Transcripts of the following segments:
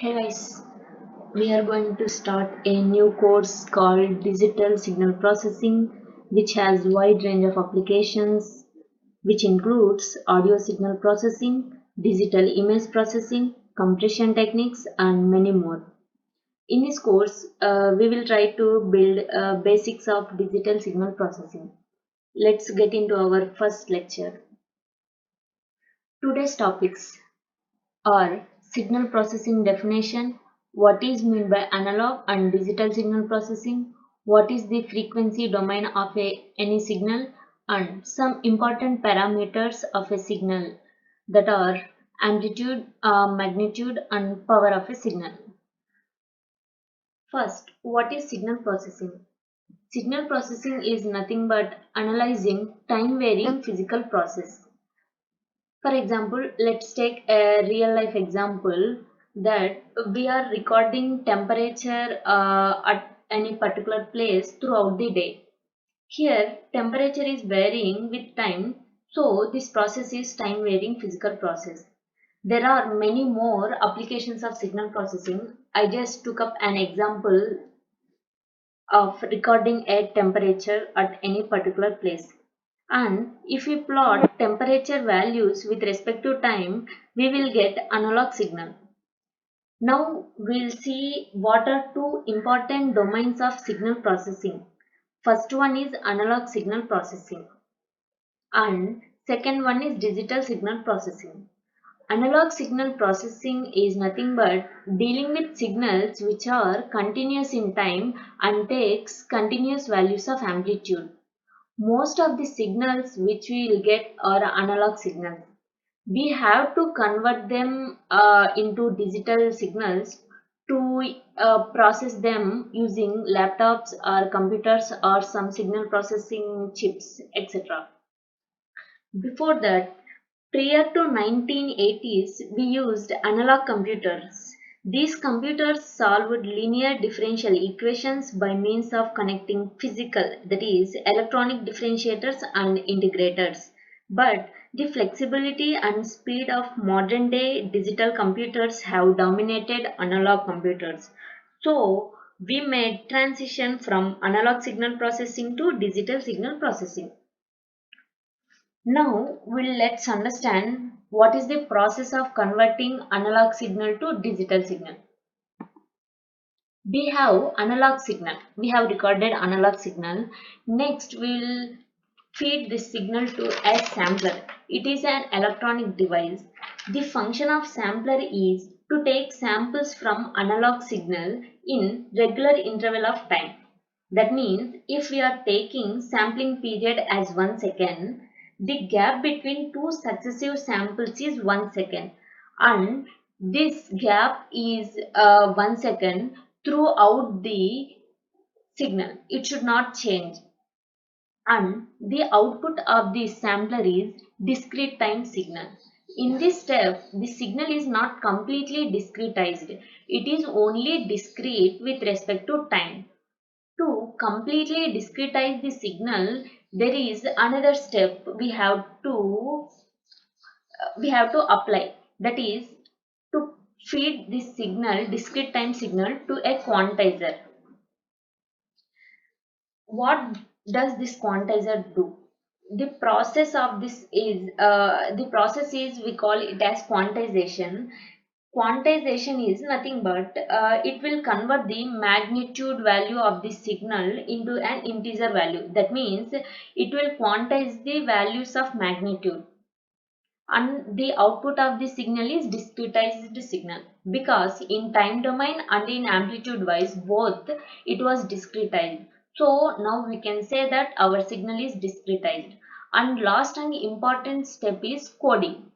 Hey guys, we are going to start a new course called Digital Signal Processing, which has wide range of applications, which includes audio signal processing, digital image processing, compression techniques, and many more. In this course, we will try to build basics of digital signal processing. Let's get into our first lecture. Today's topics or signal processing definition, what is meant by analog and digital signal processing, what is the frequency domain of any signal, and some important parameters of a signal, that are amplitude, magnitude, and power of a signal. First, what is signal processing? Signal processing is nothing but analyzing time varying physical process. For example, let's take a real life example that we are recording temperature at any particular place throughout the day. Here, temperature is varying with time, so this process is time varying physical process. There are many more applications of signal processing. I just took up an example of recording a temperature at any particular place. And if we plot temperature values with respect to time, we will get analog signal. Now we'll see what are two important domains of signal processing. First one is analog signal processing and second one is digital signal processing. Analog signal processing is nothing but dealing with signals which are continuous in time and takes continuous values of amplitude. Most of the signals which we will get are analog signals. We have to convert them into digital signals to process them using laptops or computers or some signal processing chips, etc. Before that, prior to 1980s, we used analog computers. These computers solved linear differential equations by means of connecting physical, that is, electronic differentiators and integrators. But the flexibility and speed of modern day digital computers have dominated analog computers. So, we made transition from analog signal processing to digital signal processing. Now let's understand what is the process of converting analog signal to digital signal. We have analog signal. We have recorded analog signal. Next we'll feed this signal to a sampler. It is an electronic device. The function of sampler is to take samples from analog signal in regular interval of time. That means if we are taking sampling period as 1 second, the gap between two successive samples is 1 second, and this gap is 1 second throughout the signal. It should not change, and the output of the sampler is discrete time signal. In this step, the signal is not completely discretized. It is only discrete with respect to time. To completely discretize the signal, there is another step we have to apply. That is to feed this signal, discrete time signal, to a quantizer. What does this quantizer do? The process is we call it as quantization. Quantization is nothing but it will convert the magnitude value of the signal into an integer value. That means it will quantize the values of magnitude, and the output of the signal is discretized signal, because in time domain and in amplitude wise both it was discretized. So now we can say that our signal is discretized. And last and important step is coding.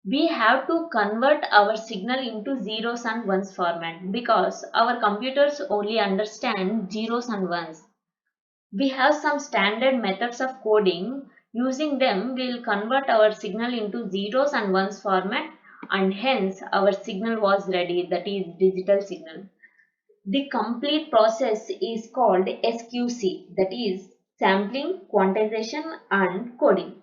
We have to convert our signal into zeros and ones format, because our computers only understand zeros and ones. We have some standard methods of coding. Using them, we will convert our signal into zeros and ones format, and hence our signal was ready, that is digital signal. The complete process is called SQC, that is sampling, quantization and coding.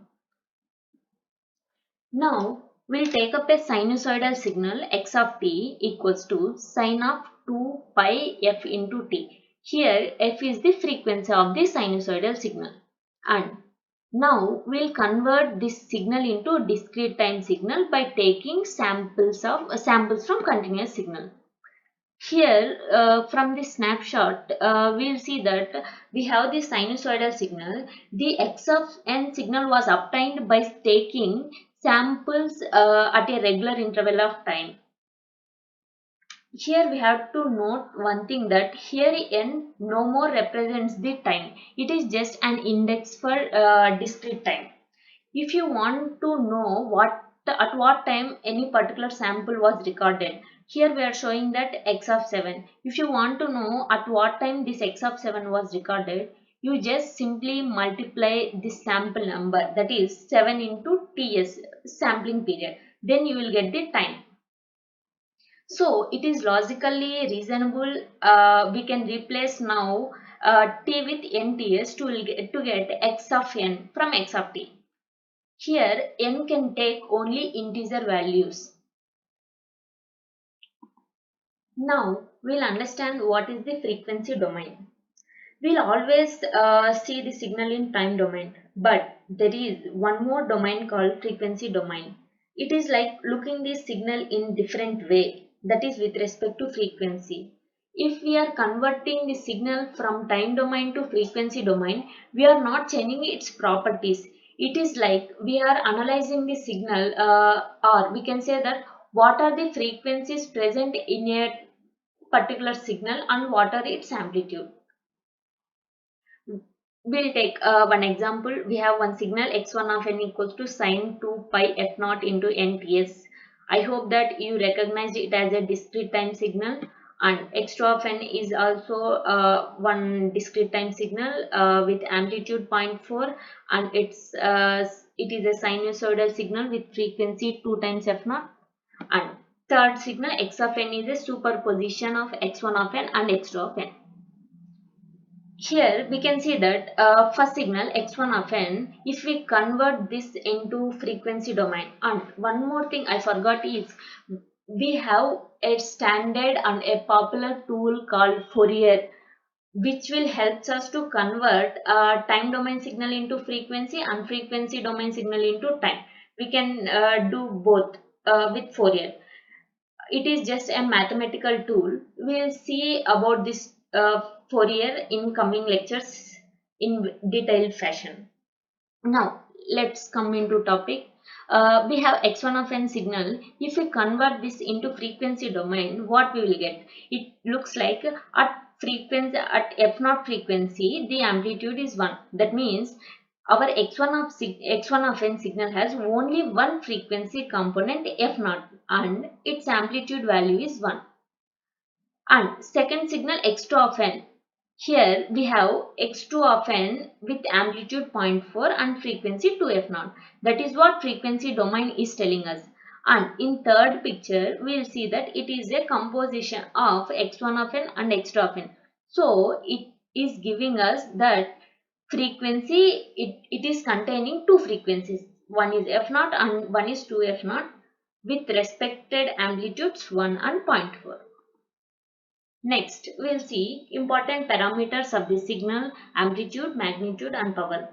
Now We'll take up a sinusoidal signal x of t equals to sine of 2 pi f into t. Here f is the frequency of the sinusoidal signal. And now we'll convert this signal into discrete time signal by taking samples from continuous signal. Here from this snapshot we'll see that we have the sinusoidal signal. The x of n signal was obtained by taking samples at a regular interval of time. Here we have to note one thing, that here n no more represents the time. It is just an index for discrete time. If you want to know at what time any particular sample was recorded, here we are showing that x of 7. If you want to know at what time this x of 7 was recorded, you just simply multiply this sample number, that is 7 into ts, sampling period. Then you will get the time. So it is logically reasonable. We can replace now t with nts to get x of n from x of t. Here n can take only integer values. Now we'll understand what is the frequency domain. We'll always see the signal in time domain, but there is one more domain called frequency domain. It is like looking the signal in different way, that is with respect to frequency. If we are converting the signal from time domain to frequency domain, we are not changing its properties. It is like we are analyzing the signal, or we can say that what are the frequencies present in a particular signal and what are its amplitude. We'll take one example. We have one signal x1 of n equals to sine 2 pi f naught into nts. I hope that you recognized it as a discrete time signal, and x2 of n is also one discrete time signal with amplitude 0.4, and it is a sinusoidal signal with frequency 2 times f naught. And third signal x of n is a superposition of x1 of n and x2 of n. Here we can see that first signal x1 of n, if we convert this into frequency domain. And one more thing I forgot is we have a standard and a popular tool called Fourier, which will help us to convert time domain signal into frequency and frequency domain signal into time. We can do both with Fourier. It is just a mathematical tool. We'll see about this Fourier in coming lectures in detailed fashion. Now let's come into topic. We have x1 of n signal. If we convert this into frequency domain, what we will get? It looks like at f naught frequency, the amplitude is 1. That means our x1 of n signal has only one frequency component f naught, and its amplitude value is 1. And second signal x2 of n. Here we have x2 of n with amplitude 0.4 and frequency 2f0. That is what frequency domain is telling us. And in third picture, we will see that it is a composition of x1 of n and x2 of n. So it is giving us that frequency, it is containing two frequencies. One is f0 and one is 2f0 with respected amplitudes 1 and 0.4. Next, we'll see important parameters of the signal: amplitude, magnitude and power.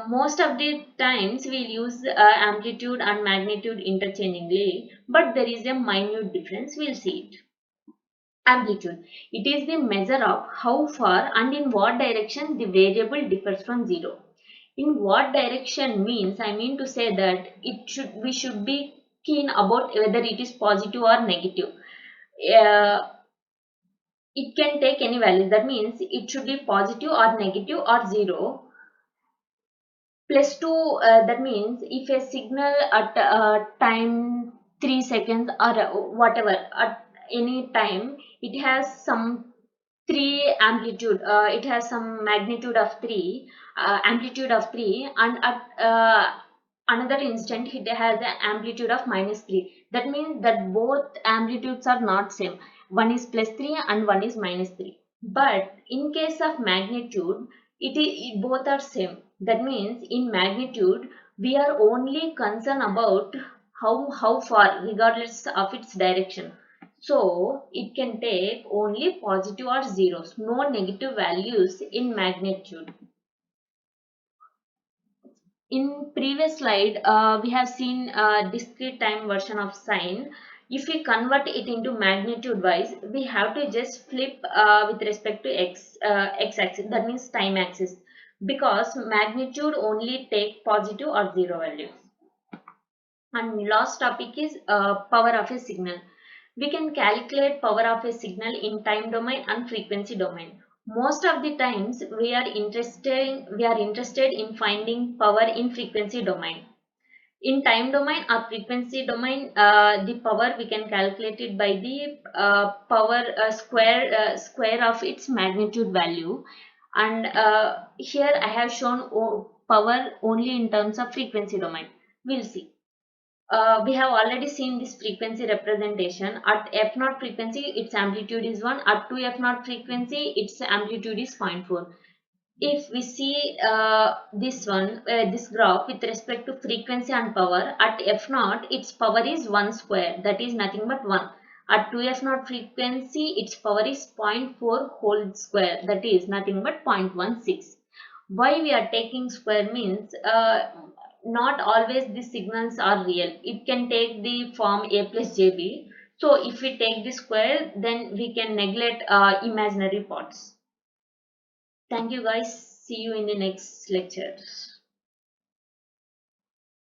Most of the times we'll use amplitude and magnitude interchangeably, but there is a minute difference. We'll see it. Amplitude. It is the measure of how far and in what direction the variable differs from zero. In what direction means, I mean to say that we should be keen about whether it is positive or negative. It can take any values. That means it should be positive or negative or 0. Plus 2, that means if a signal at time 3 seconds or whatever, at any time, it has some 3 amplitude, it has some magnitude of 3, amplitude of 3, and at another instant it has an amplitude of -3. That means that both amplitudes are not same. One is +3 and one is -3. But in case of magnitude, both are same. That means in magnitude we are only concerned about how far regardless of its direction. So it can take only positive or zeros, no negative values in magnitude. In previous slide, we have seen a discrete time version of sine. If we convert it into magnitude wise, we have to just flip with respect to x axis, that means time axis, because magnitude only take positive or zero values. And last topic is power of a signal. We can calculate power of a signal in time domain and frequency domain. Most of the times we are interested in finding power in frequency domain. In time domain or frequency domain, the power we can calculate it by the power square of its magnitude value. And here I have shown power only in terms of frequency domain. We'll see. We have already seen this frequency representation. At f naught frequency, its amplitude is 1. At 2 f naught frequency, its amplitude is 0.4. If we see this graph with respect to frequency and power, at f naught, its power is 1 square, that is nothing but 1. At 2 f naught frequency, its power is 0.4 whole square, that is nothing but 0.16. Why we are taking square means, not always the signals are real. It can take the form a plus jb. So if we take the square, then we can neglect imaginary parts. Thank you guys. See you in the next lecture.